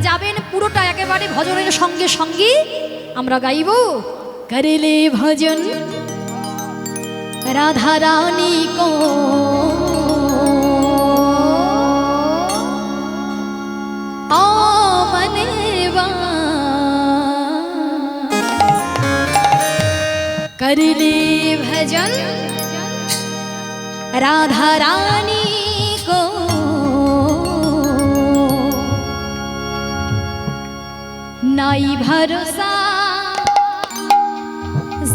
যাবেন পুরোটা একেবারে ভজনের সঙ্গে সঙ্গে আমরা গাইব। করিলে ভজন রাধা রানী কো আমনেবা, करिले भजन राधा रानी को नाई भरोसा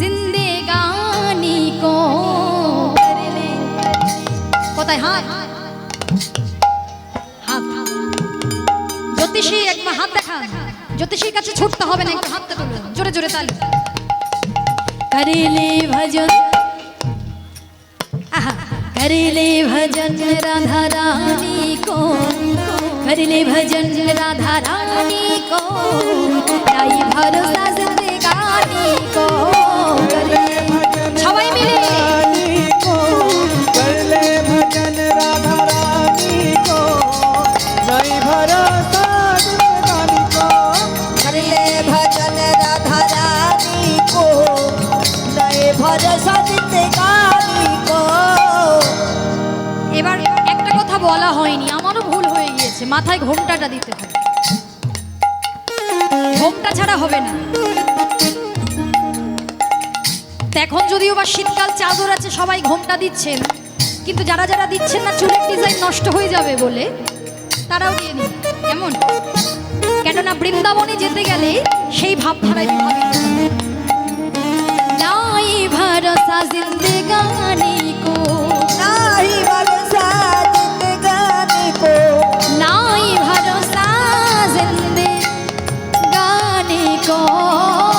जिंदगानी को। करिले कोথায় হাত হাত জ্যোতিষী একবার হাত দেখা, জ্যোতিষীর কাছে ছুটতে হবে না, একটু হাতটা তুলুন জোরে জোরে তালি। करिले भजन करिले भजन राधा रानी को, करिले भजन राधा रानी को, नाई भरोसा जिंदगानी को। सबाई मिले करिले भजन राधा रानी को, नाई भरोसा जिंदगानी को। करिले भजन राधा रानी को, भरोसा जिंदगानी को। এবার একটা কথা বলা হয়নি, আমারও ভুল হয়ে গিয়েছে, মাথায় ঘোমটাটা দিতে হবে, ঘোমটা ছাড়া হবে না। এখন যদিও বা শীতকাল চাদর আছে সবাই ঘোমটা দিচ্ছেন, কিন্তু যারা যারা দিচ্ছেন না চুলের ডিজাইন নষ্ট হয়ে যাবে বলে তারাও দিয়ে নিন। এমন কেননা বৃন্দাবনে যেতে গেলে সেই ভাবধারায় বিভাবিত হবে। नाई भरोसा जिंदगानी को, नाई भरोसा जिंदगानी को, नाई भरोसा जिंदगानी को,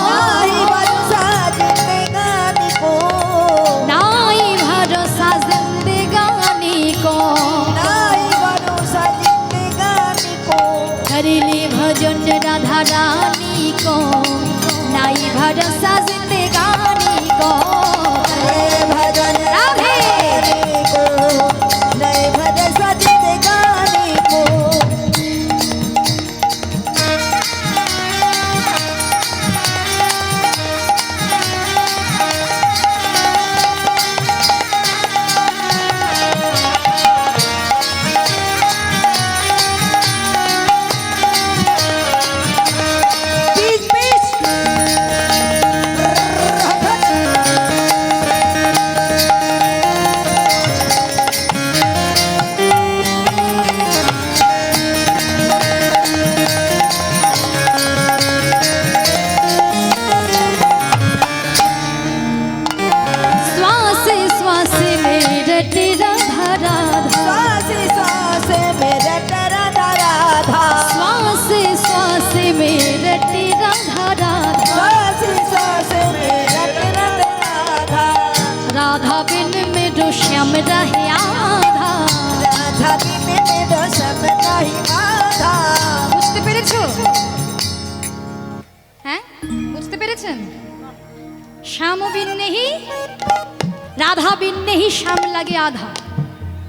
नाई भरोसा जिंदगानी को, नाई भरोसा जिंदगानी को, नाई भरोसा जिंदगानी को। करिले भजन राधा रानी को, नाई भरोसा जिंदगानी को। करिले भजन राधे रानी को, नाई भरोसा जिंदगानी को। श्वास श्वास में रट राधा राधा, श्वास श्वास में रटी राधा राधा, श्वास श्वास में रट राधा। राधा बिन मेरो श्याम रहे आधा। राधा बिन मेरो श्याम नहीं आधा। বুঝতে পেরেছো? হ্যাঁ বুঝতে পেরেছেন? শ্যাম বিন নেহি রাধা বিন নেহি শ্যাম লাগে আধা,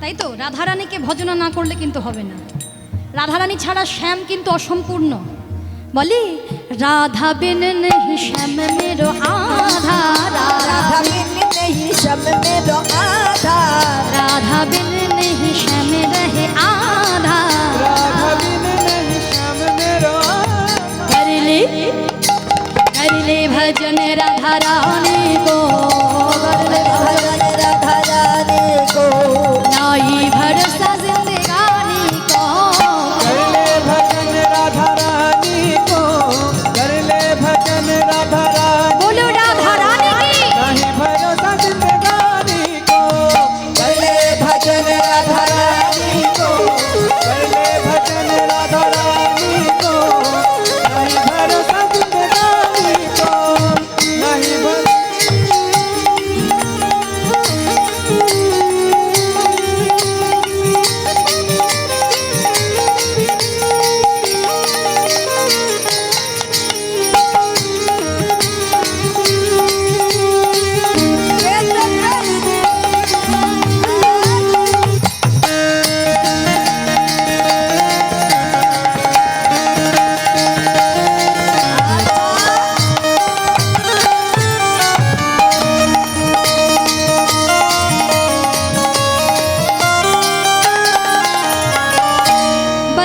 তাই তো? রাধারানীকে ভজনা না করলে কিন্তু হবে না, রাধারানী ছাড়া শ্যাম কিন্তু অসম্পূর্ণ। বলি রাধা বিন নেহি শ্যাম मेरो आधा, राधा बिन नहीं श्याम मेरो आधा, राधा बिन नहीं श्याम रहे आधा। राधा बिन नहीं श्याम मेरो करिले करिले भजन राधा रानी को, करिले भजन राधा रानी को, नाई भरोसा जिंदगानी को। करिले भजन राधा रानी को, करिले भजन राधा रानी बोलो राधा रानी की। नहीं भरोसा जिंदगानी को। करिले भजन राधा रानी को, करिले भजन राधा रानी को, नहीं भरोसा जिंदगानी को। नहीं भरोसा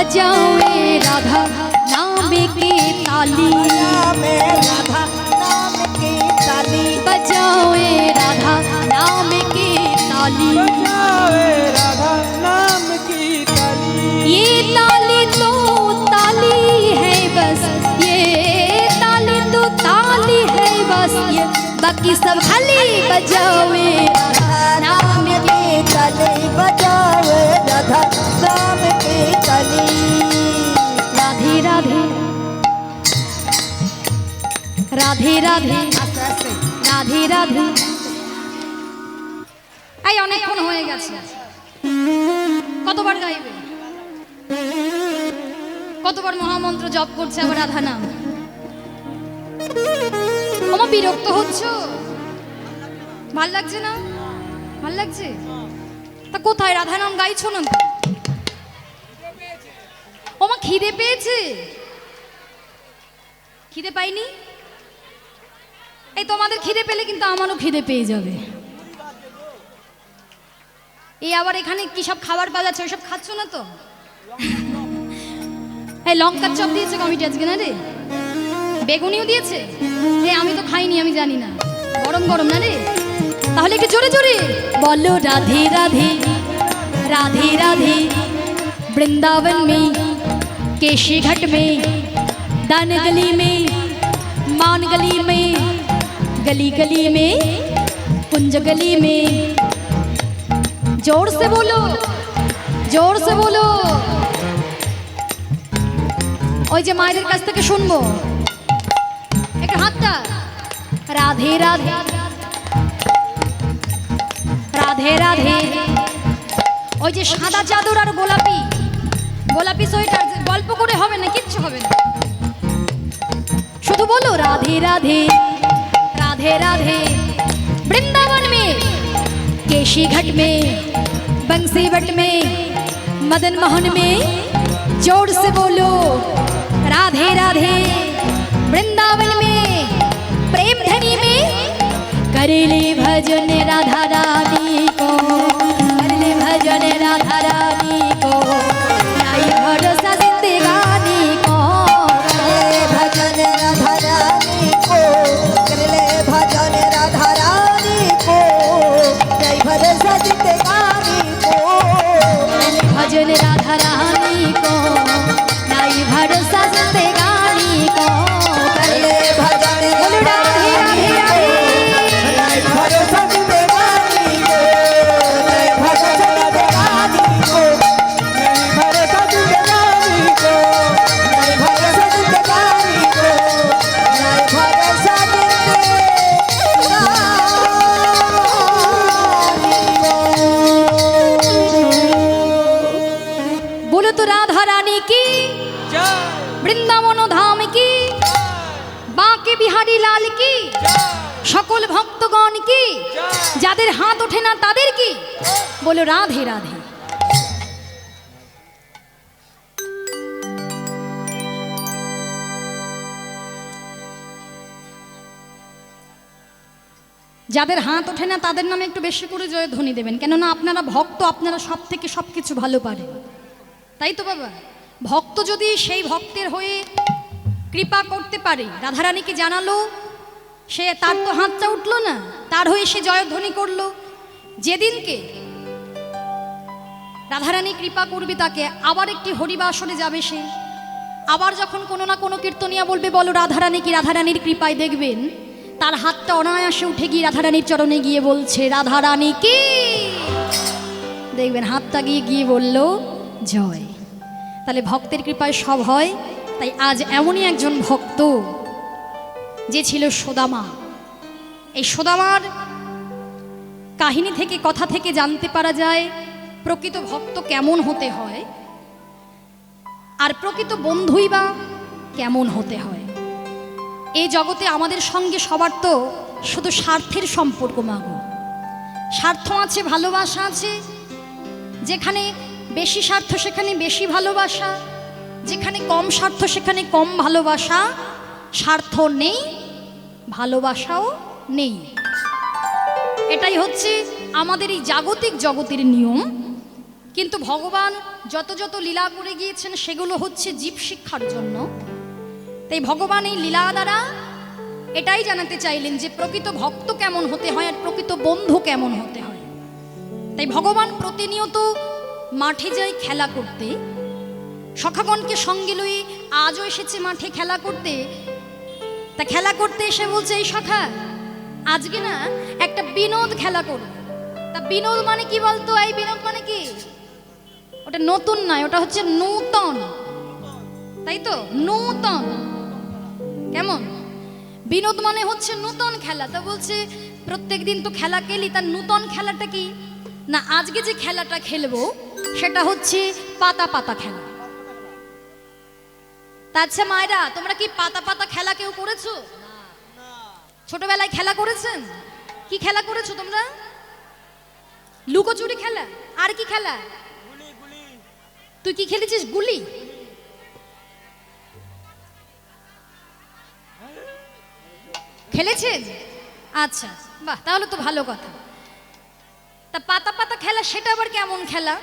बजाओ ए राधा नाम की ताली, में राधा नाम की ताली, बजाओ ए राधा नाम की ताली। बजावे राधा नाम की ताली। ये ताली तो ताली है बस, ये ताली तो ताली है बस, ये बाकी सब खाली। बजाओ ए राधा नाम की ताली, बजाओ राधा नाम की ताली। राधे राधे রাধে রাধে রাধে রাধে। এই অনেকক্ষণ হয়ে গেছে, কতবার গাইবে? কতবার মহামন্ত্র জপ করছে আবার রাধা নাম? ওমা বিরক্ত হচ্ছ? ভাল লাগছে না? ভাল লাগছে? তা কোথায় রাধা নাম গাইছো না? ওমা খিদে পেয়েছে? খিদে পাইনি? এই তোমাদের খিদে পেলে কিন্তু আমারও খিদে পেয়ে যাবে। এই আবার এখানে কি সব খাবার পাওয়া যাচ্ছে, ওইসব খাচ্ছ না তো? এই লঙ্কার চপ দিয়েছে কমিটি আজকে না রে? বেগুনিও দিয়েছে? এই আমি তো খাইনি, আমি জানি না। গরম গরম না রে? তাহলে একটু জোরে জোরে বলো রাধে राधे राधे राधे। वृंदावन में केशी घाट में दान गली में मान गली में गली गली में कुंज गली में। जोर से बोलो, जोर से बोलो। ওই যে মায়েদের কাছ থেকে শুনবো একটা হাতটা। রাধে রাধে রাধে রাধে। ওই যে সাদা চাদর আর গোলাপি গোলাপি সোয়েটার, গল্প করে হবে না, কিচ্ছু হবে না, শুধু বলো রাধে রাধে राधे राधे। वृंदावन में केशी घाट में बंसी बट में मदन मोहन में। जोर से बोलो राधे राधे। वृंदावन में प्रेम धनी में करेले भजन राधा रानी को, करेले भजन राधा रानी को, नाई भरोसा जिंदगानी को। भजन राधा रानी को, कर ले भजन राधा रानी को, जय भरोसा जिंदगानी को। भजन राधा रानी को, नाई भरोसा जिंदगानी को। कर ले भजन बोलो राधे राधे राधे। जय भरोसा जिंदगानी को, जय भरोसा जिंदगानी को, नहीं भरोसा जिंदगानी को। जय भरोसा जिंदगानी को, जय भरोसा जिंदगानी को। बोलो तो राधा रानी की, जय বৃন্দাবন ধাম কি, বাঁকে বিহারী লাল কি, जय সকল ভক্তগণ কি, जय। যাদের হাত ওঠে না তাদের কি। বলো রাধে রাধে। যাদের হাত ওঠে না তাদের নামে একটু বেশি করে জয়ধ্বনি দেবেন, কেননা আপনারা ভক্ত, আপনারা সব থেকে সব কিছু ভালো পারেন, তাই তো বাবা? ভক্ত যদি সেই ভক্তের হয়ে কৃপা করতে পারে, রাধারানীকে জানালো, সে তার তো হাতটা উঠলো না, তার হয়ে সে জয়ধ্বনি করলো। যেদিনকে রাধারানী কৃপা করবে তাকে, আবার একটি হরিবাসরে যাবে সে, আবার যখন কোনো না কোনো কীর্তনিয়া বলবে বলো রাধারানী কি, রাধারানীর কৃপায় দেখবেন তার হাতটা অনায়াসে উঠে গিয়ে রাধারানীর চরণে গিয়ে বলছে রাধারানী কি, দেখবেন হাতটা গিয়ে গিয়ে বলল জয়। তাহলে ভক্তের কৃপায় সব হয়। তাই আজ এমনই একজন ভক্ত যে ছিল সুদামা। এই সুদামার কাহিনী থেকে, কথা থেকে জানতে পারা যায় প্রকৃত ভক্ত কেমন হতে হয়, আর প্রকৃত বন্ধুই বা কেমন হতে হয়। এই জগতে আমাদের সঙ্গে সবার তো শুধু স্বার্থের সম্পর্ক মাগো। স্বার্থ আছে, ভালোবাসা আছে, যেখানে বেশি স্বার্থ সেখানে বেশি ভালোবাসা, যেখানে কম স্বার্থ সেখানে কম ভালোবাসা। স্বার্থ নেই, ভালোবাসাও নেই। এটাই হচ্ছে আমাদের এই জাগতিক জগতের নিয়ম। কিন্তু ভগবান যত যত লীলা করে গিয়েছেন সেগুলো হচ্ছে জীব শিক্ষার জন্য। তাই ভগবান এই লীলা দ্বারা এটাই জানাতে চাইলেন যে প্রকৃত ভক্ত কেমন হতে হয় আর প্রকৃত বন্ধু কেমন হতে হয়। তাই ভগবান প্রতিনিয়ত মাঠে যায় খেলা করতে, সখাগণকে সঙ্গে লই আজও এসেছে মাঠে খেলা করতে। তা খেলা করতে এসে বলছে, এই সখা আজকে না একটা বিনোদ খেলা করব। তা বিনোদ মানে কি বলতো? এই বিনোদ মানে কি? ওটা নতুন নয়, ওটা হচ্ছে নূতন, তাই তো? নূতন কেমন? বিনোদ মানে হচ্ছে নূতন খেলা। তা বলছে প্রত্যেকদিন তো খেলা খেলি, তার নূতন খেলাটা কি? না আজকে যে খেলাটা খেলবো সেটা হচ্ছে পাতা পাতা খেলা। তা আচ্ছা মায়েরা, তোমরা কি পাতা পাতা খেলা কেউ করেছো? ছোটবেলায় খেলা করেছেন? কি খেলা করেছো তোমরা? লুকোচুরি খেলা। আর কি খেলা? তুই কি খেলেছিস? গুলি। খেলেছেন? আচ্ছা, বাহ, তাহলে তো ভালো কথা। তা পাতা পাতা খেলা সেটা আবার কেমন খেলা?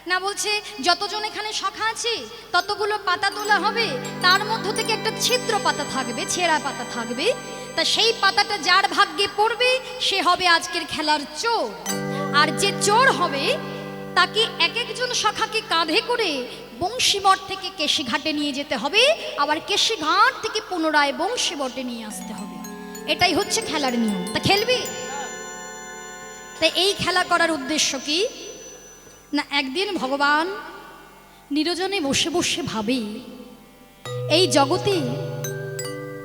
না বলছে যতজন এখানে সখা আছে ততগুলো পাতা তোলা হবে, তার মধ্য থেকে একটা ছিদ্র পাতা থাকবে, ছেঁড়া পাতা থাকবে। তা সেই পাতাটা যার ভাগ্যে পড়বে সে হবে আজকের খেলার চোর। আর যে চোর হবে তাকে এক একজন সখাকে কাঁধে করে বংশীবট থেকে কেশিঘাটে নিয়ে যেতে হবে, আবার কেশিঘাট থেকে পুনরায় বংশীবটে নিয়ে আসতে হবে। এটাই হচ্ছে খেলার নিয়ম। তা খেলবি? তাই এই খেলা করার উদ্দেশ্য কি? না একদিন ভগবান নিরজনে বসে বসে ভাবে, এই জগতে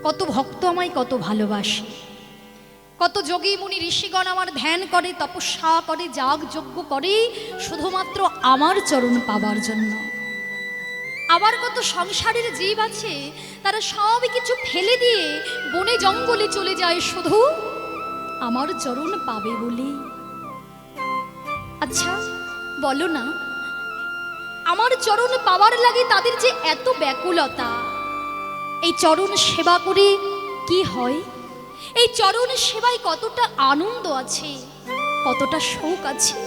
কত ভক্ত আমায় কত ভালোবাসে, কত যোগী মুনি ঋষিগণ আমার ধ্যান করে, তপস্যা করে, যাগ যজ্ঞ করে শুধুমাত্র আমার চরণ পাবার জন্য। আবার কত সংসারের জীব আছে তারা সব কিছু ফেলে দিয়ে বনে জঙ্গলে চলে যায় শুধু আমার চরণ পাবে বলে। আচ্ছা বলো না, আমার চরণ পাওয়ার লাগে তাদের যে এত ব্যাকুলতা, এই চরণ সেবা করে কি হয়? এই চরণ সেবায় কতটা আনন্দ আছে, কতটা শোক আছে।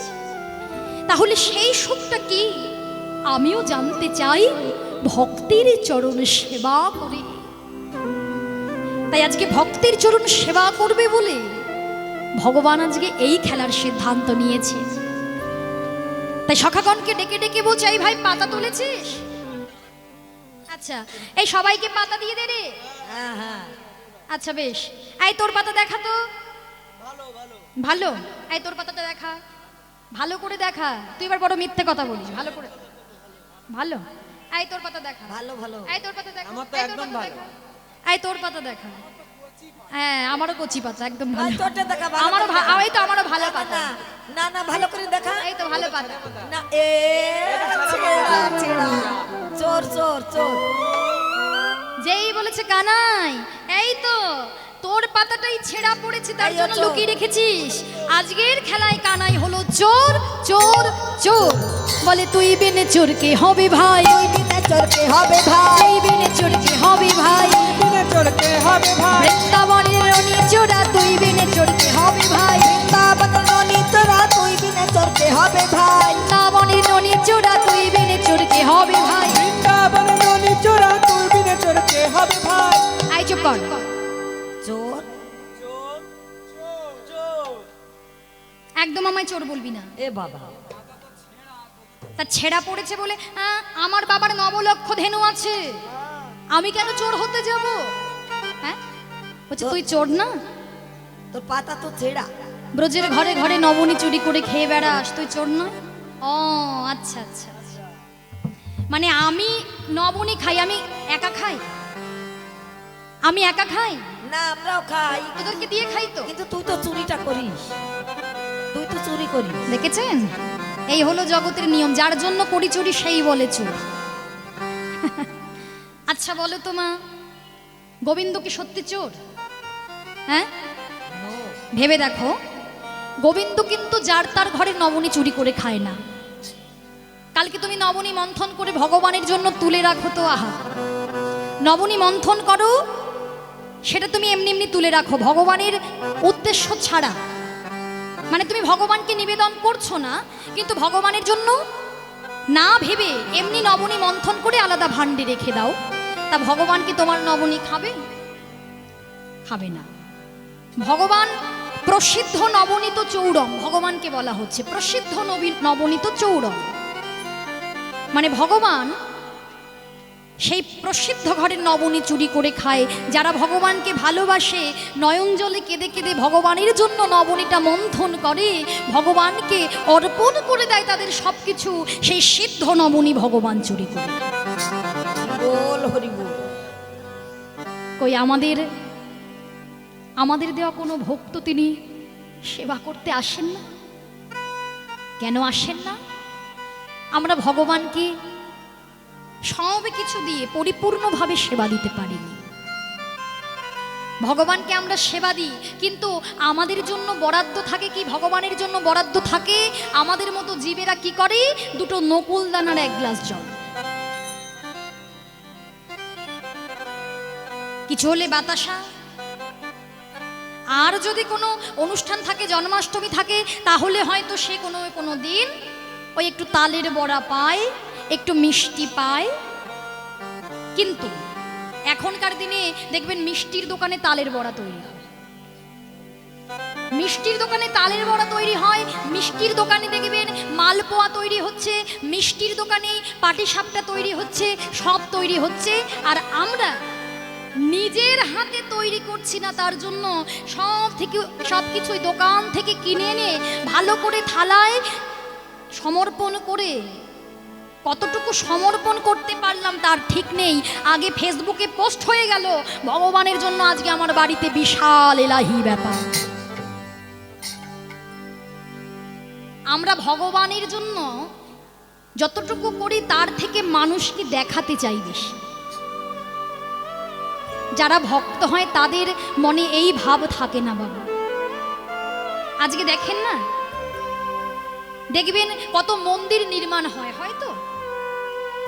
তাহলে সেই শোকটা কি আমিও জানতে চাই ভক্তির চরণ সেবা করে। তাই আজকে ভক্তির চরণ সেবা করবে বলে ভগবান আজকে এই খেলার সিদ্ধান্ত নিয়েছে। তাই সখাগণকে ডেকে ডেকে বলছে, এই ভাই পাতা তুলেছিস? আচ্ছা, এই সবাইকে পাতা দিয়ে দে রে। হ্যাঁ হ্যাঁ, আচ্ছা বেশ, এই তোর পাতা দেখা তো। ভালো, এই তোর পাতাটা দেখা, ভালো করে দেখা। তুই এবার বড় মিথ্যে কথা বলিস, ভালো করে। ভালো, এই তোর পাতা দেখা। ভালো ভালো। এই তোর পাতা দেখা। আমার তো এই তোর একদম পাতা ভালো। দেখা। এই তোর পাতা দেখা। হ্যাঁ, আমারও কচি পাতা, একদম ভালো। এই তোরটা দেখা, ভালো আমারও করে দেখা। এই তো আমারও ভালো পাতা। না না না, ভালো করে দেখা। এই তো ভালো পাতা। না এ ছেড়া ছেড়া, চোর চোর চোর। যেই বলেছে কানাই, এই তো তোর পাতাটাই ছেঁড়া পড়েছে, তার এই জন্য চোর। লুকিয়ে রেখেছিস। আজকের খেলায় কানাই হলো চোর চোর চোর। বলে তুই বিনে চোরকে হবে ভাই, তুই বিনা চোরকে হবে ভাই, তুই বিনে চোরকে হবে ভাই। বিনে চোরকে হবে ভাই, বৃন্দাবনের রনি চোরা তুই বিনে চোরকে হবে ভাই, বৃন্দাবন ননি তোরা তুই বিনা চোরকে হবে ভাই, বৃন্দাবনের রনি চোরা তুই বিনে চোরকে হবে ভাই। বৃন্দাবন ননি চোরা তুই বিনে চোরকে হবে ভাই। আই চুপ কর। চোর চোর চোর চোর, একদম আমায় চোর বলবি না। এ বাবা, তা ছেঁড়া পড়েছে বলে আমার বাবার 9 লক্ষ ধেনু আছে, আমি কেন চোর হতে যাব? হ্যাঁ, বলছে তুই চোর না? তোর পাতা তো ছেড়া। ব্রজের ঘরে ঘরে নবনী চুরি করে খেয়ে বেড়াস, তুই চোর নয়? ও আচ্ছা আচ্ছা আচ্ছা। মানে আমি নবনী খাই, আমি একা খাই? আমি একা খাই? না আমরাও খাই, তোদেরকে দিয়ে খাই তো। কিন্তু তুই তো চুরিটা করিস, তুই তো চুরি করিস। দেখেছেন, এই হলো জগতের নিয়ম, যার জন্য করি চুরি সেই বলে চোর। আচ্ছা বলো তো মা, গোবিন্দ কি সত্যি চোর? হ্যাঁ, ভেবে দেখো, গোবিন্দ কিন্তু যার তার ঘরে নবনী চুরি করে খায় না। কালকে তুমি নবনী মন্থন করে ভগবানের জন্য তুলে রাখো তো, আহা, নবনী মন্থন করো, সেটা তুমি এমনি এমনি তুলে রাখো ভগবানের উদ্দেশ্য ছাড়া। মানে তুমি ভগবানকে নিবেদন করছো না, কিন্তু ভগবানের জন্য না ভেবে এমনি নবনী মন্থন করে আলাদা ভাণ্ডে রেখে দাও, তা ভগবান কি তোমার নবনী খাবে? খাবে না। ভগবান প্রসিদ্ধ নবনীত চৌরম, ভগবানকে বলা হচ্ছে প্রসিদ্ধ নবনীত চৌরম, মানে ভগবান সেই প্রসিদ্ধ ঘরের নবনী চুরি করে খায়। যারা ভগবানকে ভালোবাসে নয়ন জলে কেঁদে কেঁদে ভগবানের জন্য নবনীটা মন্থন করে, ভগবানকে অর্পণ করে দেয় তাদের সব কিছু, সেই সিদ্ধ নবনী ভগবান চুরি করে। বল হরি বল। কই আমাদের দেওয়া কোনো ভক্ত তিনি সেবা করতে আসেন না? কেন আসেন না? আমরা ভগবানকে সব কিছু দিয়ে পরিপূর্ণভাবে সেবা দিতে পারিনি। ভগবানকে আমরা সেবা দিই, কিন্তু আমাদের জন্য বরাদ্দ থাকে কি? ভগবানের জন্য বরাদ্দ থাকে আমাদের মতো জীবেরা কি করে? দুটো নকুল দানার এক গ্লাস জল। কিছু হলে বাতাসা, আর যদি কোনো অনুষ্ঠান থাকে, জন্মাষ্টমী থাকে, তাহলে হয়তো সে কোনো দিন ওই একটু তালের বড়া পায়, একটু মিষ্টি পায়। কিন্তু এখনকার দিনে দেখবেন মিষ্টির দোকানে তালের বড়া তৈরি হয়, মিষ্টির দোকানে তালের বড়া তৈরি হয়, মিষ্টির দোকানে দেখবেন মালপোয়া তৈরি হচ্ছে, মিষ্টির দোকানে পাটিসাপটা তৈরি হচ্ছে, সব তৈরি হচ্ছে। আর আমরা নিজের হাতে তৈরি করছি না, তার জন্য সব কিছুই দোকান থেকে কিনে এনে ভালো করে থালায় সমর্পণ করে, কতটুকু সমর্পণ করতে পারলাম তার ঠিক নেই। আগে ফেসবুকে পোস্ট হয়ে গেল, ভগবানের জন্য আজকে আমার বাড়িতে বিশাল এলাহি ব্যাপার। আমরা ভগবানের জন্য যতটুকু করি তার থেকে মানুষকে দেখাতে চাই বেশি। যারা ভক্ত হয় তাদের মনে এই ভাব থাকে না বাবা। আজকে দেখেন না, দেখবেন কত মন্দির নির্মাণ হয়, হয়তো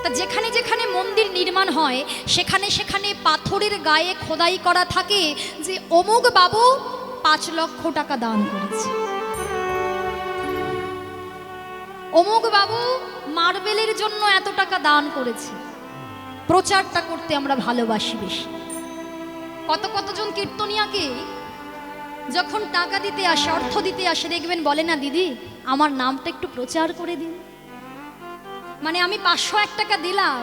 তা যেখানে যেখানে মন্দির নির্মাণ হয় সেখানে সেখানে পাথরের গায়ে খোদাই করা থাকে যে অমুক বাবু 5 লক্ষ টাকা দান করেছে, অমুক বাবু মার্বেলের জন্য এত টাকা দান করেছে। প্রচারটা করতে আমরা ভালোবাসি বেশি। কতজন কীর্তনিয়াকে যখন টাকা দিতে আসে, অর্থ দিতে আসে, দেখবেন বলে না দিদি আমার নামটা একটু প্রচার করে দিন। মানে আমি 501 টাকা দিলাম,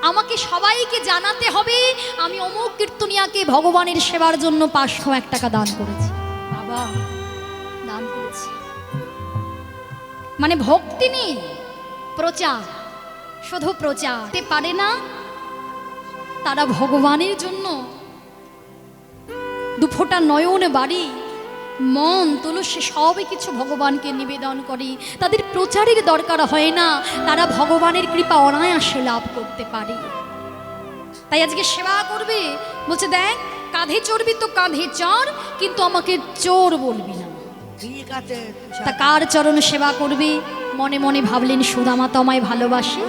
আমাকে সবাইকে জানাতে হবে আমি অমুক কীর্তনিয়াকে ভগবানের সেবার জন্য 501 টাকা দান করেছি। বাবা দান করেছি মানে ভক্তি নেই, প্রচার, শুধু প্রচার পারে না। তারা ভগবানের জন্য দুফোঁটা নয়ন বাড়ি, মন, তুলসী সবই কিছু ভগবানকে নিবেদন করে। তাদের প্রচারের দরকার হয় না, তারা ভগবানের কৃপা অনায়াসে লাভ করতে পারে। তাই আজকে সেবা করবে, বলছে দেখ কাঁধে চড়বি তো কাঁধে চড়, কিন্তু আমাকে চোর বলবি না। ঠিক আছে। তা কার চরণ সেবা করবে? মনে মনে ভাবলেন সুদামা তো আমায় ভালোবাসে,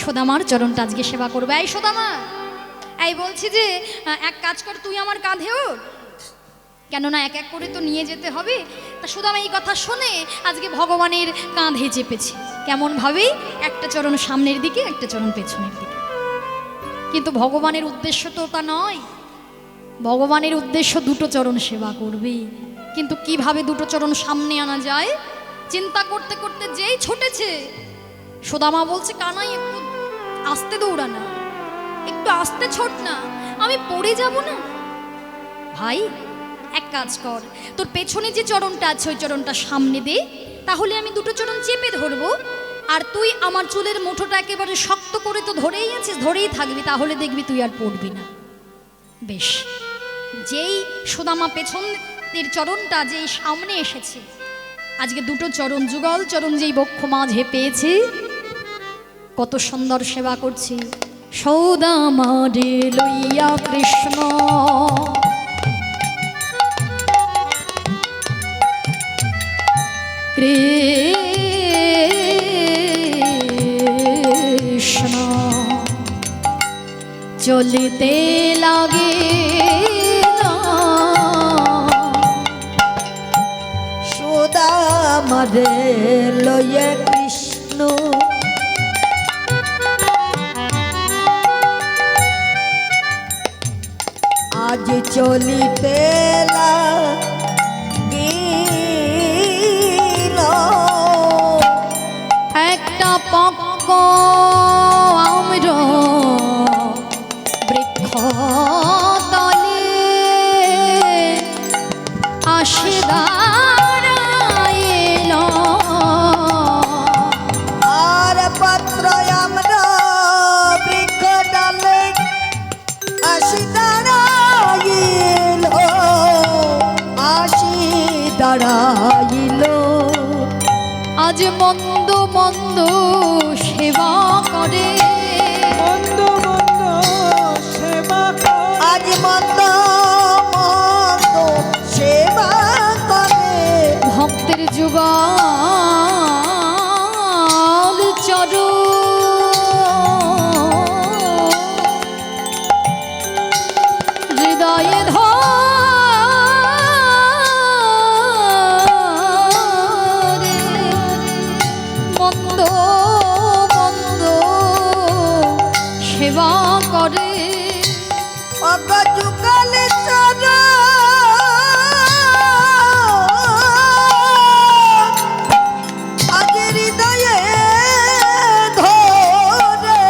সুদামার চরণটা আজকে সেবা করবে। এই সুদামা, এই বলছি যে এক কাজ কর, তুই আমার কাঁধে ওঠ, কেননা এক এক করে তো নিয়ে যেতে হবে। তা সুদামা এই কথা শুনে আজকে ভগবানের কাঁধে চেপেছে। কেমন ভাবে? একটা চরণ সামনের দিকে, একটা চরণ পেছনের দিকে। কিন্তু ভগবানের উদ্দেশ্য তো তা নয়, ভগবানের উদ্দেশ্য দুটো চরণ সেবা করবে। কিন্তু কিভাবে দুটো চরণ সামনে আনা যায় চিন্তা করতে করতে যেই ছুটেছে, সুদামা বলছে কানাই একটু আস্তে দৌড়া না, একটু আস্তে ছোট না, আমি পড়ে যাব না। ভাই এক কাজ কর, তোর পেছনে যে চরণটা আছে ওই চরণটা সামনে দে, তাহলে আমি দুটো চরণ চেপে ধরবো, আর তুই আমার চুলের মুঠোটা একেবারে শক্ত করে তো ধরেই আছিস, ধরেই থাকবি, তাহলে দেখবি তুই আর পড়বি না। বেশ, যেই সুদামা পেছনের চরণটা যেই সামনে এসেছে, আজকে দুটো চরণ যুগল চরণ যেই বক্ষ মাঝে পেয়েছে, কত সুন্দর সেবা করছি। সৌদামারে লইয়া কৃষ্ণ কৃষ্ণ চলিতে লাগে সুদামারে লইয়া কৃষ্ণ কৃষ্ণ আজ চলিতে লাগিল একটা পক্ক আম্র বৃক্ষ তলে আসে দাঁড়াইল আর পত্র আমরা বৃক্ষ ডালে আসি দাঁড়াইল আসি দাঁড়াইল আজ মন্দ মন্দ সেবা করে মন্দ মন্দ সেবা করে আজ মন্দ মন্দ সেবা করে ভক্তের যুগল চরু হৃদয়ে ধরে মন্দ মন্দ সেবা করে অগযুগলে চর আজ হৃদয়ে ধরে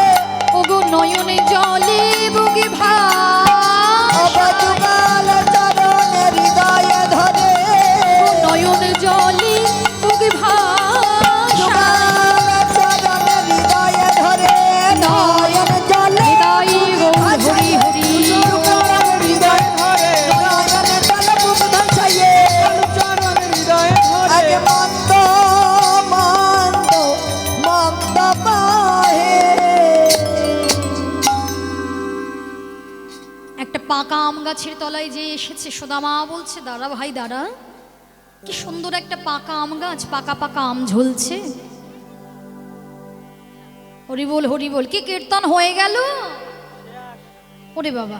ওগো নয়নে জলে বুকে ভাসা অগযুগলে চরণে হৃদয়ে ধরে নয়নে জলে বুকে ভাসা যুগলে চরণে হৃদয়ে ধরে নয়ন জলে হৃদয়ে গৌর হরি হরি হৃদয় ধরে নয়নে জলে বুক ধসাইয়ে চরণ হৃদয় আজ ধরে মন্দ মন্দ মন্দ পাহে একটা পাকা আম গাছের তলায় যে এসেছে সুদামা বলছে দাঁড়া ভাই দাঁড়া কি সুন্দর একটা পাকা আম গাছ পাকা পাকা আম ঝুলছে হরি বল কি কীর্তন হয়ে গেল ওরে বাবা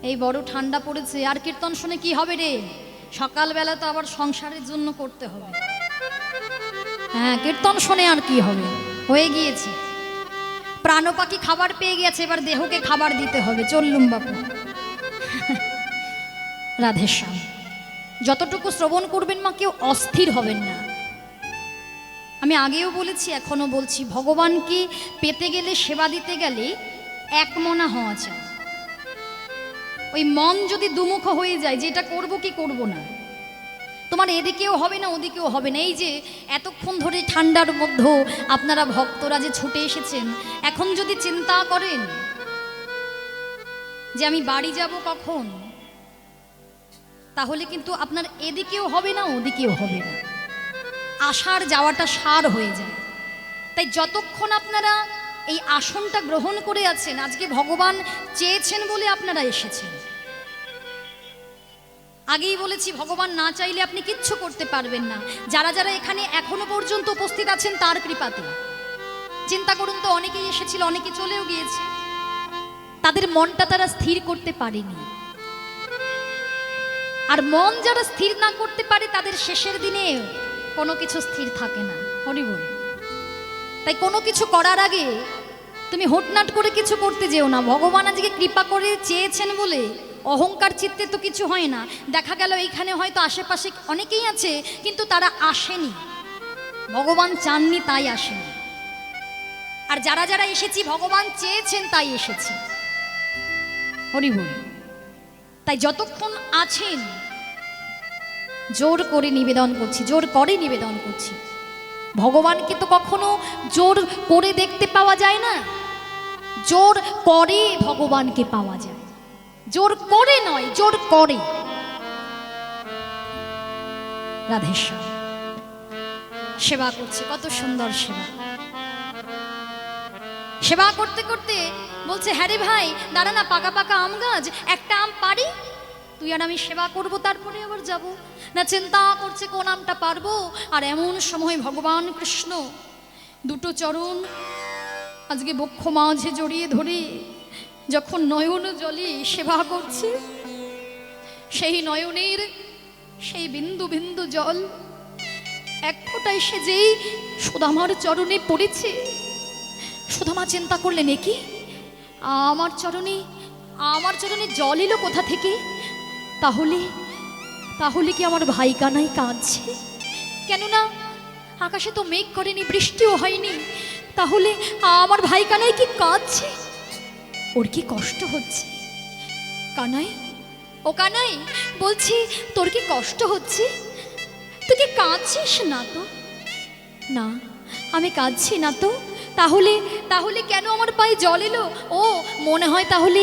এই বড় ঠান্ডা পড়েছে আর কীর্তন শুনে কি হবে রে সকালবেলা তো আবার সংসারের জন্য করতে হবে হ্যাঁ কীর্তন শুনে আর কি হবে হয়ে গিয়েছে প্রাণ পাখি খাবার পেয়ে গেছে এবার দেহকে খাবার দিতে হবে চললুম বাপু রাধেশ্যাম যতটুকু শ্রবণ করবেন মা কেউ অস্থির হবেন না আমি আগেও বলেছি এখনো বলছি ভগবানকে পেতে গেলে সেবা দিতে গেলে এক মনা হওয়া চাই ওই মন যদি দুমুখ হয়ে যায় যে এটা করব কি করব না তোমার এদিকেও হবে না ওদিকেও হবে না এই যে এতক্ষণ ধরে ঠান্ডার মধ্যে আপনারা ভক্তরা যে ছুটে এসেছেন এখন যদি চিন্তা করেন যে আমি বাড়ি যাব কখন তাহলে কিন্তু আপনার এদিকেও হবে না ওদিকেও হবে না আশার যাওয়াটা সার হয়ে যায় তাই যতক্ষণ আপনারা এই আসনটা গ্রহণ করে আছেন আজকে ভগবান চেয়েছেন বলে আপনারা এসেছেন আগেই বলেছি ভগবান না চাইলে আপনি কিচ্ছু করতে পারবেন না যারা যারা এখানে এখনো পর্যন্ত উপস্থিত আছেন তার কৃপাতে চিন্তা করুন তো অনেকেই এসেছিল অনেকে চলেও গিয়েছে তাদের মনটা তারা স্থির করতে পারেনি আর মন যারা স্থির না করতে পারে তাদের শেষের দিনে কোনো কিছু স্থির থাকে না হরি বল তাই কোনো কিছু করার আগে তুমি হুটনাট করে কিছু করতে যেও না ভগবান আজকে কৃপা করে চেয়েছেন বলে অহংকার চিত্তে তো কিছু হয় না দেখা গেল এইখানে হয়তো আশেপাশে অনেকেই আছে কিন্তু তারা আসেনি ভগবান চাননি তাই আসেনি আর যারা যারা এসেছি ভগবান চেয়েছেন তাই এসেছি হরি বল তাই যতক্ষণ আছেন জোর করে নিবেদন করছি জোর করে নিবেদন করছি ভগবানকে তো কখনো জোর করে দেখতে পাওয়া যায় না জোর করে ভগবানকে পাওয়া যায় জোর করে নয় জোর করে রাধেশ্যাম সেবা করছে কত সুন্দর সেবা সেবা করতে করতে বলছে হ্যাঁ রে ভাই দাঁড়া না পাকা পাকা আম গাছ একটা আম পারি তুই আর আমি সেবা করব তারপরে আবার যাব না চিন্তা করছে কোন আমটা পারবো আর এমন সময় ভগবান কৃষ্ণ দুটো চরণ আজকে বক্ষ মাঝে জড়িয়ে ধরে যখন নয়ন জলে সেবা করছে সেই নয়নের সেই বিন্দু বিন্দু জল এক ফোঁটা ফোঁটা এসে যেই সুদামার চরণে পড়েছে, সুদামা চিন্তা করলেন, এ কি আমার চরণে জল এলো কোথা থেকে? তাহলে তাহলে কি আমার ভাই কানাই কাঁদছে? কেননা আকাশে তো মেঘ করেনি, বৃষ্টিও হয়নি, তাহলে আমার ভাই কানাই কি কাঁদছে? ওর কি কষ্ট হচ্ছে? কানাই, ও কানাই, বলছি তোর কি কষ্ট হচ্ছে? তুই কি কাঁদছিস? না তো, না আমি কাঁদছি না তো। তাহলে তাহলে কেন আমার পায়ে জল এলো? ও মনে হয় তাহলে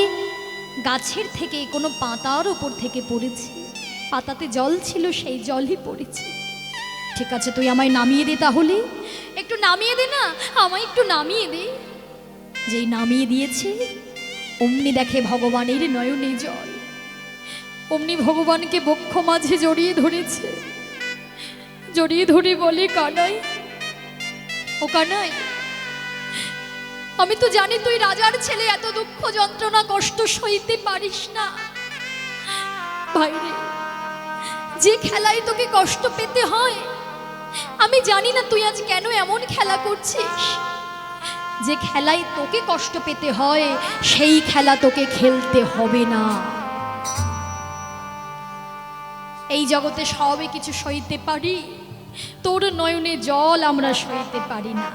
গাছের থেকে কোনো পাতার ওপর থেকে পড়েছে, পাতাতে জল ছিল, সেই জলই পড়েছে। ঠিক আছে, তুই আমায় নামিয়ে দে, তাহলে একটু নামিয়ে দে না, আমায় একটু নামিয়ে দে। যেই নামিয়ে দিয়েছে অমনি দেখে ভগবানের নয়নে জল, অমনি ভগবানকে বক্ষ মাঝে জড়িয়ে ধরেছে, জড়িয়ে ধরে বলে, কানাই, ও কানাই, আমি তো জানি তুই রাজার ছেলে, এত দুঃখ যন্ত্রণা কষ্ট সইতে পারিস না। ভাইরে, যে খেলায় তোকে কষ্ট পেতে হয়, আমি জানি না তুই আজ কেন এমন খেলা করছিস। যে খেলায় তোকে কষ্ট পেতে হয়, সেই খেলা তোকে খেলতে হবে না। এই জগতে সবে কিছু সইতে পারি, তোর নয়নে জল আমরা সইতে পারি না।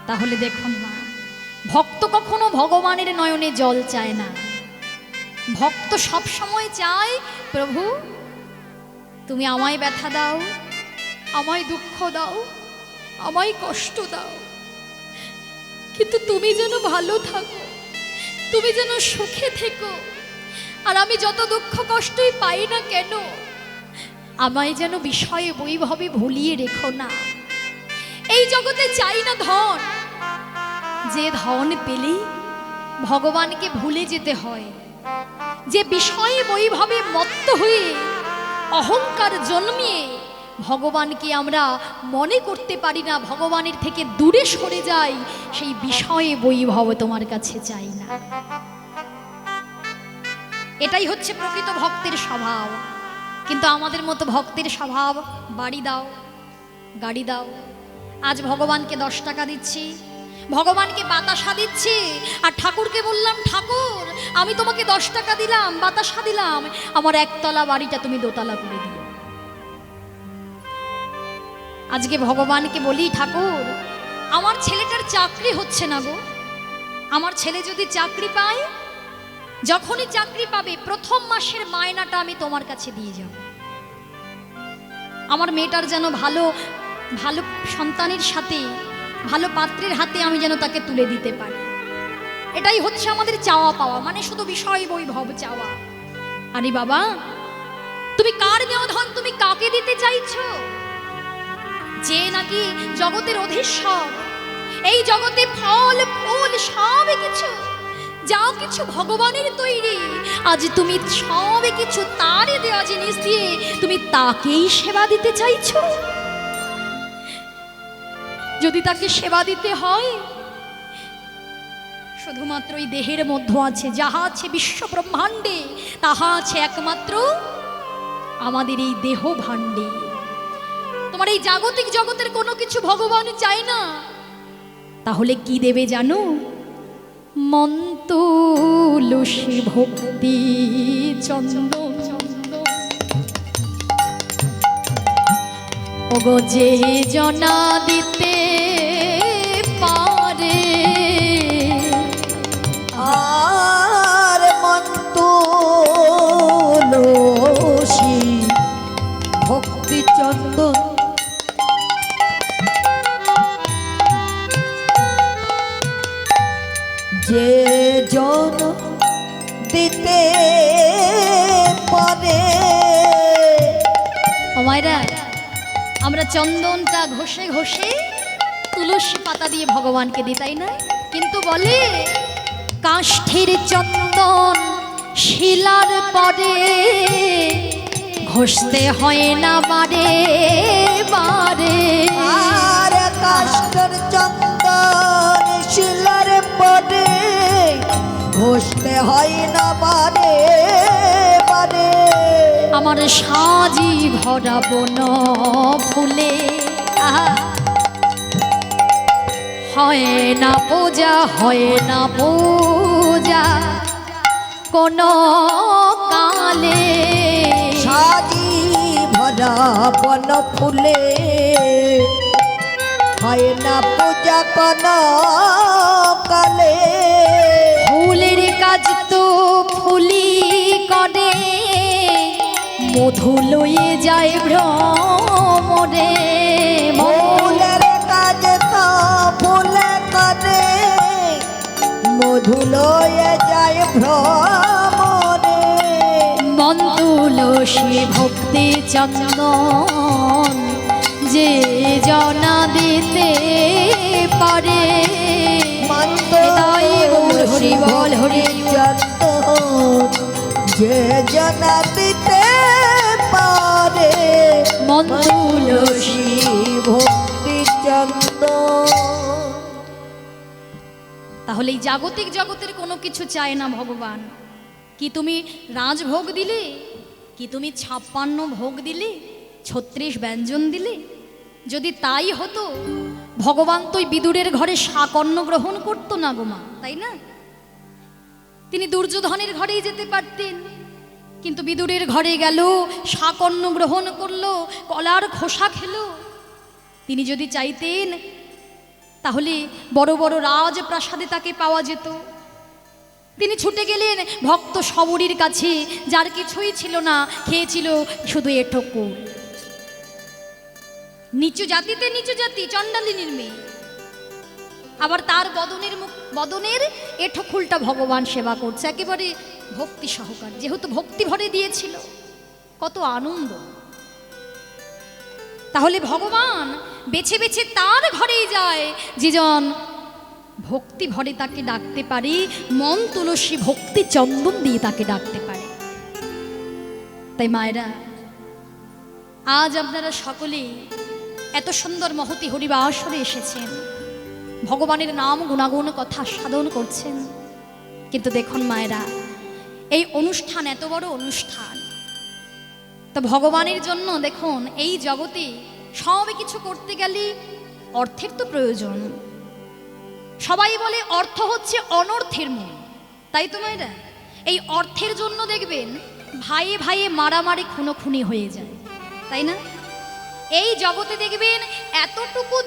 তাহলে দেখুন মা, ভক্ত কখনো ভগবানের নয়নে জল চায় না। ভক্ত সব সময় চায়, প্রভু তুমি আমায় ব্যথা দাও, আমায় দুঃখ দাও, আমায় কষ্ট দাও, কিন্তু তুমি যেন ভালো থাকো, তুমি যেন সুখে থেকো। আর আমি যত দুঃখ কষ্টই পাই না কেন, আমায় যেন বিষয়ে বৈভবে ভুলিয়ে রেখো না। এই জগতে চাই না ধন, যে ধন পেলেই ভগবানকে ভুলে যেতে হয়, যে বিষয়ে বৈভবে মত্ত হয়ে অহংকার জন্মিয়ে ভগবানকে আমরা মনে করতে পারি না, ভগবানের থেকে দূরে সরে যাই, সেই বিষয়ে বৈভব তোমার কাছে চাই না। এটাই হচ্ছে প্রকৃত ভক্তের স্বভাব। কিন্তু আমাদের মতো ভক্তের স্বভাব, বাড়ি দাও, গাড়ি দাও। আজ ভগবানকে 10 টাকা দিচ্ছি, ভগবানকে বাতাসা দিচ্ছি, আর ঠাকুরকে বললাম, ঠাকুর আমি তোমাকে 10 টাকা দিলাম, বাতাসা দিলাম, আমার একতলা বাড়িটা তুমি দোতলা করে দিও। আজকে ভগবানকে বলি, ঠাকুর আমার ছেলেটার চাকরি হচ্ছে না গো, আমার ছেলে যদি চাকরি পায়, যখনই চাকরি পাবে প্রথম মাসের মায়নাটা আমি তোমার কাছে দিয়ে যাব। আমার মেয়েটার যেন ভালো ভালো সন্তানের সাথে, ভালো পাত্রের হাতে আমি যেন তাকে তুলে দিতে পারি। এটাই হচ্ছে আমাদের চাওয়া পাওয়া, মানে শুধু বিষয় বৈভব চাওয়া। আরে বাবা, তুমি কার দেওয়া ধন তুমি কাকে দিতে চাইছো? যে নাকি জগতের অধীশ্বর, এই জগতে ফল ফুল সব কিছু, যাও কিছু ভগবানের তৈরি, আজ তুমি সব কিছু তারে দেওয়া জিনিস দিয়ে তুমি তাকেই সেবা দিতে চাইছো। যদি তাকে সেবা দিতে হয়, শুধুমাত্র এই দেহের মধ্যে আছে, যাহা আছে বিশ্ব ব্রহ্মাণ্ডে, তাহা আছে একমাত্র আমাদের এই দেহ ভাণ্ডে। তোমার এই জাগতিক জগতের কোনো কিছু ভগবান চায় না। তাহলে কি দেবে জানো? মন তুলসী ভক্তি চন্দন, ওগো যে জনা দিতে পারে, আর মন তুলসী ভক্তি চন্দন, যে জন দিতে পারে। ও মায়েরা, আমরা চন্দনটা ঘষে ঘষে তুলসী পাতা দিয়ে ভগবানকে দিই, তাই না? কিন্তু বলে কাষ্ঠের চন্দন শিলার পরে ঘষতে হয় না বারে বারে। আর কাষ্ঠের চন্দন শিলার পরে ঘষতে হয় না বারে বারে। আমার সাজি ভরা বন ফুলে, আহা হয় না পূজা হয় না পূজা কোন কালে সাজি ভরা বন ফুলে হয় না পূজা কোন কালে ফুলের কাজ তো ফুলি করে মধু লয়ে যায় ভ্রমরে ফুলের কাজ তো ফুলে করে মধু লয়ে যায় ভ্রমরে মন তুলসী ভক্তি চন্দন যে জনা দিতে পারে তাই গৌর হরি বল হরি যে জনা দিতে পারে মন তুলসী ভক্তি চন্দ। তাহলে এই জাগতিক জগতের কোনো কিছু চায় না ভগবান। কি তুমি রাজভোগ দিলে, কি তুমি 56 ভোগ দিলে, 36 ব্যঞ্জন দিলে? যদি তাই হতো ভগবান তো বিদুরের ঘরে শাকন্ন গ্রহণ করতো না গোমা, তাই না? তিনি দুর্যোধনের ঘরেই যেতে পারতেন, কিন্তু বিদুরের ঘরে গেল, শাকন্ন গ্রহণ করলো, কলার খোসা খেলো। তিনি যদি চাইতেন তাহলে বড় বড় রাজপ্রাসাদে তাকে পাওয়া যেত। তিনি ছুটে গেলেন ভক্ত শবরীর কাছে, যার কিছুই ছিল না, খেয়েছিল শুধু এটুকু। নিচু জাতিতে নিচু জাতি, চণ্ডালিনীর মেয়ে, আবার তার বদনের এঠোখুলটা ভগবান সেবা করছে একেবারে ভক্তি সহকার, যেহেতু ভক্তি ভরে দিয়েছিল। কত আনন্দ! তাহলে ভগবান বেছে বেছে তার ঘরেই যায় যেজন ভক্তি ভরে তাকে ডাকতে পারে, মন তুলসী ভক্তি চন্দন দিয়ে তাকে ডাকতে পারে। তাই মায়েরা, আজ আপনারা সকলেই এত সুন্দর মহতি হরিবাসরে এসেছেন, ভগবানের নাম গুণাগুণ কথা সাধন করছেন। কিন্তু দেখুন মায়েরা, এই অনুষ্ঠান এত বড় অনুষ্ঠান, তো ভগবানের জন্য দেখুন এই জগতে সব কিছু করতে গেলে অর্থের তো প্রয়োজন। সবাই বলে অর্থ হচ্ছে অনর্থের মূল, তাই তো মায়েরা? এই অর্থের জন্য দেখবেন ভাইয়ে ভাইয়ে মারামারি খুনোখুনি হয়ে যায়, তাই না? এই জগতে দেখবেন এতটুকু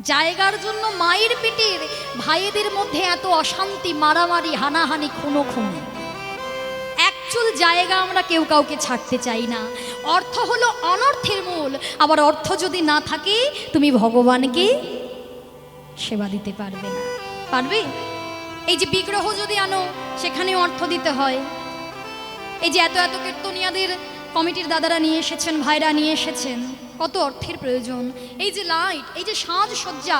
জায়গার জন্য মায়ের পেটের ভাইদের মধ্যে এত অশান্তি, মারামারি, হানাহানি, খুনোখুনি। একচুল জায়গা আমরা কেউ কাউকে ছাড়তে চাই না। অর্থ হলো অনর্থের মূল। আবার অর্থ যদি না থাকে তুমি ভগবানকে সেবা দিতে পারবে না। পারবে? এই যে বিগ্রহ যদি আনো সেখানে অর্থ দিতে হয়। এই যে এত এত কীর্তনিয়াদের কমিটির দাদারা নিয়ে এসেছেন, ভাইরা নিয়ে এসেছেন, কত অর্থের প্রয়োজন। এই যে লাইট, এই যে সাজসজ্জা,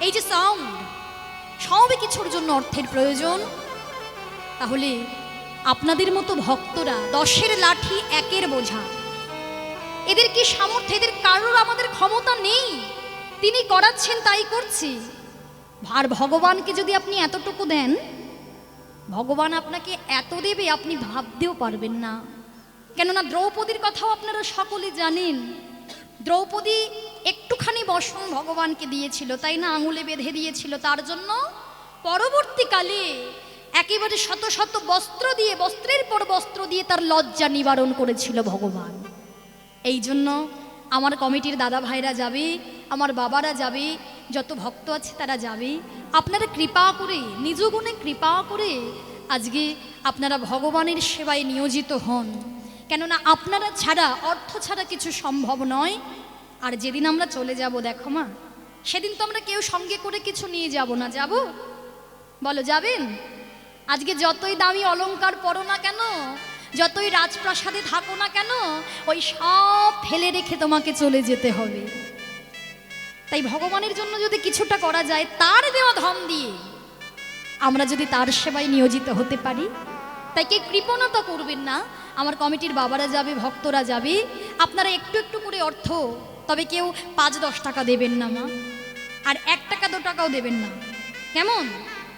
এই যে সাউন্ড, সব কিছুর জন্য অর্থের প্রয়োজন। তাহলে আপনাদের মতো ভক্তরা 10-এর লাঠি 1-এর বোঝা, এদের কি সামর্থ্য? এদের কারোর আমাদের ক্ষমতা নেই, তিনি করাচ্ছেন তাই করছি। আর ভগবানকে যদি আপনি এতটুকু দেন, ভগবান আপনাকে এত দেবে আপনি ভাবতেও পারবেন না। কেননা দ্রৌপদীর কথাও আপনারা সকলে জানেন। দ্রৌপদী একটুখানি বসন ভগবানকে দিয়েছিল, তাই না? আঙুলে বেঁধে দিয়েছিল। তার জন্য পরবর্তীকালে একেবারে শত শত বস্ত্র দিয়ে, বস্ত্রের পর বস্ত্র দিয়ে তার লজ্জা নিবারণ করেছিল ভগবান। এই জন্য আমার কমিটির দাদা ভাইরা যাবে, আমার বাবারা যাবে, যত ভক্ত আছে তারা যাবে। আপনারা কৃপা করে, নিজ গুণে কৃপা করে আজকে আপনারা ভগবানের সেবায় নিয়োজিত হন। কেননা আপনারা ছাড়া, অর্থ ছাড়া কিছু সম্ভব নয়। আর যেদিন আমরা চলে যাব, দেখো মা, সেদিন তো আমরা কেউ সঙ্গে করে কিছু নিয়ে যাব না। যাব? বলো, যাবেন? আজকে যতই দামি অলংকার পরো না কেন, যতই রাজপ্রাসাদে থাকো না কেন, ওই সব ফেলে রেখে তোমাকে চলে যেতে হবে। তাই ভগবানের জন্য যদি কিছুটা করা যায়, তার দেওয়া ধন দিয়ে আমরা যদি তার সেবায় নিয়োজিত হতে পারি, তাই কে কৃপণতা করবেন না। আমার কমিটির বাবারা যাবে, ভক্তরা যাবে, আপনারা একটু একটু করে অর্থ, তবে কেউ 5-10 টাকা দেবেন না মা, আর 1 টাকা 2 টাকাও দেবেন না। কেমন?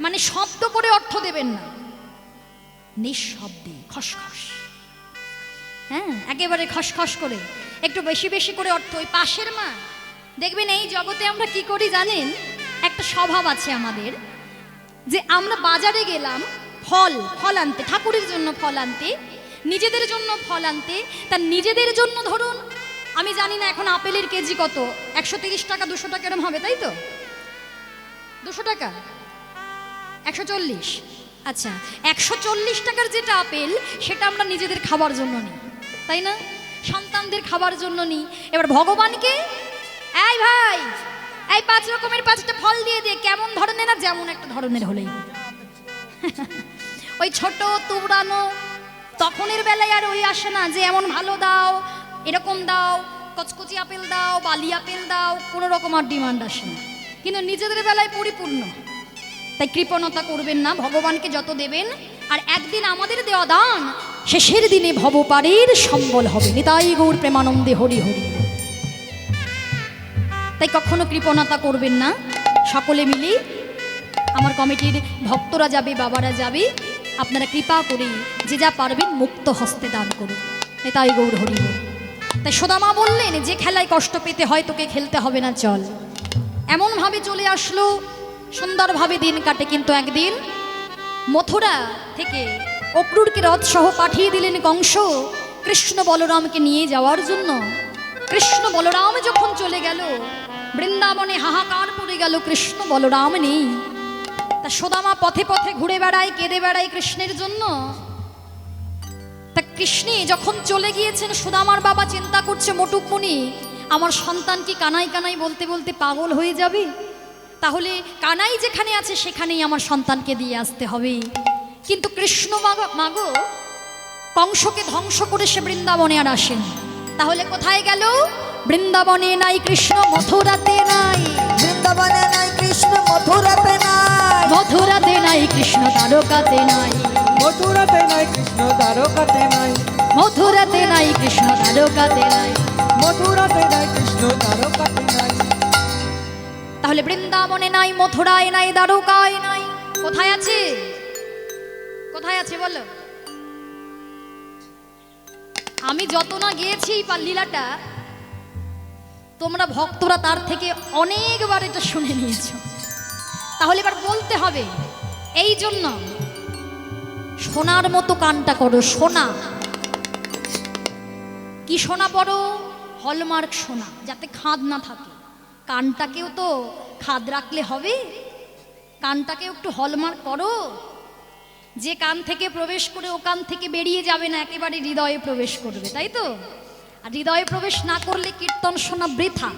মানে শব্দ করে অর্থ দেবেন না, নিঃশব্দে খসখস, হ্যাঁ, একেবারে খসখস করে। একটু বেশি বেশি করে অর্থ। ওই পাশের মা দেখবেন, এই জগতে আমরা কি করি জানেন, একটা স্বভাব আছে আমাদের, যে আমরা বাজারে গেলাম ফল আনতে, ঠাকুরের জন্য ফল আনতে, নিজেদের জন্য ফল আনতে। তার নিজেদের জন্য ধরুন, আমি জানি না এখন আপেলের কেজি কত, 130 টাকা 200 টাকা এরম হবে, তাই তো? 200 টাকা, 140, আচ্ছা 140 টাকার যেটা আপেল, সেটা আমরা নিজেদের খাবার জন্য নিই, তাই না? সন্তানদের খাবার জন্য নিই। এবার ভগবানকে, এই ভাই এই 5 রকমের 5টা ফল দিয়ে দে, কেমন ধরনের না যেমন একটা ধরনের হলেই ওই ছোট তুবড়ানো, তখনের বেলায় আর ওই আসে না যে এমন ভালো দাও, এরকম দাও, কচকচি আপেল দাও, বালি আপেল দাও, কোনো রকম আর ডিমান্ড আসে না। কিন্তু নিজেদের বেলায় পরিপূর্ণ। তাই কৃপণতা করবেন না, ভগবানকে যত দেবেন। আর একদিন আমাদের দেওয়া দান শেষের দিনে ভবপারের সম্বল হবে। নিতাই গৌর প্রেমানন্দে হরি হরি। তাই কখনো কৃপণতা করবেন না। সকলে মিলে আমার কমিটির ভক্তরা যাবে, বাবারা যাবে, আপনারা কৃপা করে যে যা পারবেন মুক্ত হস্তে দান করুন। নিতাই গৌর হরি হরি। তাই সুদামা বললেন, যে খেলায় কষ্ট পেতে হয় তোকে খেলতে হবে না, চল। এমনভাবে চলে আসলো, সুন্দরভাবে দিন কাটে। কিন্তু একদিন মথুরা থেকে অক্রূরকে রথ সহ পাঠিয়ে দিলেন কংস কৃষ্ণ বলরামকে নিয়ে যাওয়ার জন্য। কৃষ্ণ বলরাম যখন চলে গেল, বৃন্দাবনে হাহাকার পড়ে গেল, কৃষ্ণ বলরাম নেই। তা সুদামা পথে পথে ঘুরে বেড়ায়, কেঁদে বেড়ায় কৃষ্ণের জন্য। তা কৃষ্ণে যখন চলে গিয়েছেন, সুদামার বাবা চিন্তা করছে, মটুকমণি আমার সন্তান কি কানাই কানাই বলতে বলতে পাগল হয়ে যাবে? তাহলে কানাই যেখানে আছে সেখানেই আমার সন্তানকে দিয়ে আসতে হবে। কিন্তু কৃষ্ণ মাগো কংসকে ধ্বংস করে সে বৃন্দাবনে আর আসেন। তাহলে কোথায় গেল? বৃন্দাবনে নাই কৃষ্ণ, মথুরাতে নাই। বৃন্দাবনে নাই কৃষ্ণ, মথুরাতে নাই। মথুরাতে নাই কৃষ্ণ, দ্বারকাতে নাই। মথুরাতে নাই কৃষ্ণ, দ্বারকাতে নাই। মথুরাতে নাই কৃষ্ণ, দ্বারকাতে নাই। মথুরাতে নাই কৃষ্ণ, দ্বারকাতে নাই। তাহলে বৃন্দাবনে নাই, মথুরায় নাই, দ্বারকায় নাই, কোথায় আছে? কোথায় আছে বলো? আমি যত না গিয়েছি এই লীলাটা, তোমরা ভক্তরা তার থেকে অনেকবার এটা শুনে নিয়েছ। তাহলে এবার বলতে হবে, এই জন্য সোনার মতো কানটা করো। সোনা কি সোনা পড়ো? হলমার্ক সোনা, যাতে খাদ না থাকে। কানটাকেও তো খাদ রাখলে হবে, কানটাকেও একটু হলমার্ক করো। যে কান থেকে প্রবেশ করে ও কান থেকে বেরিয়ে যাবে না, একেবারে হৃদয়ে প্রবেশ করবে, তাই তো? আর হৃদয়ে প্রবেশ না করলে কীর্তন শোনা বৃথা।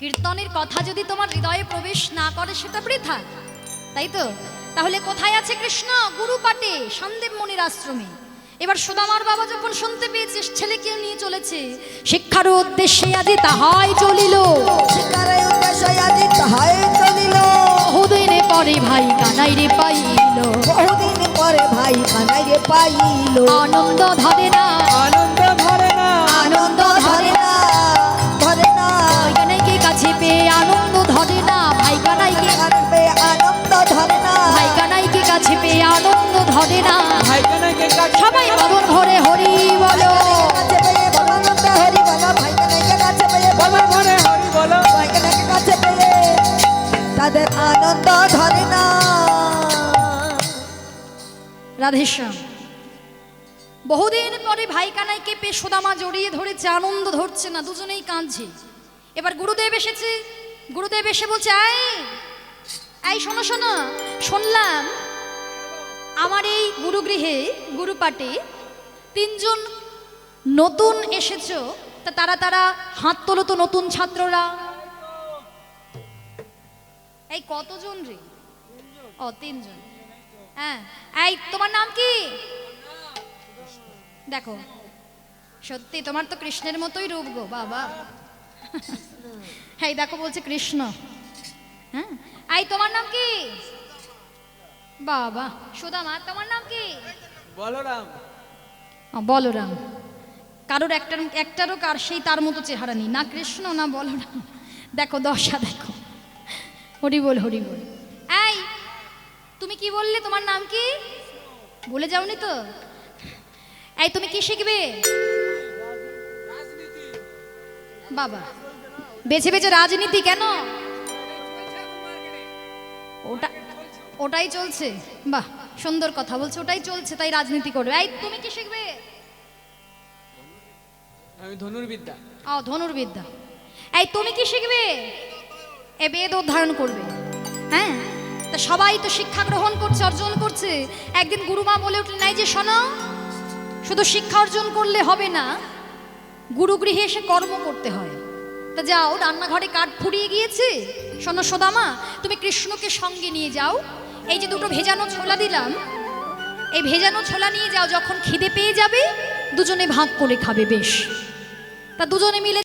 কীর্তনের কথা যদি তোমার হৃদয়ে প্রবেশ না করে, সেটা বৃথা, তাই তো? তাহলে কোথায় আছে কৃষ্ণ? গুরুপাটে, সন্দেব মুনির আশ্রমে। এবার সুদামার বাবা যখন শুনতে পেয়েছে ছেলেকে নিয়ে চলেছে, শিক্ষার উদ্দেশ্যে আজি তাহাই চলিল। শিকারে উদ্দেশ্যে আজি তাহাই চলিল। বহুদিন পরে ভাই কানাই রে পাইল। বহুদিন পরে ভাই কানাই রে পাইল। আনন্দ ধরে না, আনন্দ ধরে না। আনন্দ ধরে না, ধরে না। ভাই কানাইকে কাছে পেয়ে আনন্দ ধরে না। ভাই কানাইকে কানবে আনন্দ ধরে না। ভাই কানাইকে কাছে পেয়ে আনন্দ ধরে না। ভাই কানাইকে কাছে সবাই মদন ভরে হরি বলো। কাছে পেয়ে বলানন্দ হরি বলো। ভাই কানাইকে কাছে পেয়ে বলো ভরে হরি বলো। ভাই কানাইকে কাছে পেয়ে তাদের আনন্দ ধরে না। রাধেশ্যাম। বহুদিন পরে ভাই কানাইকে পেয়ে সুদামা জড়িয়ে ধরেছে, আনন্দ ধরছে না, দুজনেই কাঁদছে। এবার গুরুদেব এসেছে। গুরুদেব এসে বলছে, এই শোনো শোনো, শুনলাম আমার এই গুরুগৃহে গুরুপাটে 3 জন নতুন এসেছো, তা তারা হাত তোলো তো, নতুন ছাত্ররা। এই কতজন রে? ও 3 জন। হ্যাঁ, এই তোমার নাম কি? দেখো, সত্যি তোমার তো কৃষ্ণের মতোই রূপ গো বাবা। হ্যাঁ দেখো, বলছে কৃষ্ণ। হ্যাঁ, এই তোমার নাম কি? বাবা। সুদামা, তোমার নাম কি? বলরাম। বলরাম। কারোর একটারও কার সেই তার মতো চেহারা নেই, না কৃষ্ণ না বলরাম। দেখো দশা, দেখো। হরি বল, হরি বল। এই তুমি কি বললে? তোমার নাম কি? বলে যাওনি তো? এই তুমি কি শিখবে? বাবা বেছে বেছে রাজনীতি কেন? ওটা ওটাই চলছে। বাহ, সুন্দর কথা বলছে, ওটাই চলছে তাই রাজনীতি করবে। এই তুমি কি শিখবে? আমি ধনুর্বিদ্যা। ও ধনুর্বিদ্যা। এই তুমি কি শিখবে? এ বেদ অধ্যয়ন করবে। হ্যাঁ, তা সবাই তো শিক্ষা গ্রহণ করছে, অর্জন করছে। একদিন গুরুমা বলে উঠলেন, এই যে শোনো, শুধু শিক্ষা অর্জন করলে হবে না, গুরুগৃহে এসে কর্ম করতে হয়। তা যাও, রান্নাঘরে কাঠ ফুরিয়ে গিয়েছে, শোনো সদামা, তুমি কৃষ্ণকে সঙ্গে নিয়ে যাও। এই যে দুটো ভেজানো ছোলা দিলাম, এই ভেজানো ছোলা নিয়ে যাও, যখন খিদে পেয়ে যাবে দুজনে ভাগ করে খাবে। বেশ, তা দুজনে মিলে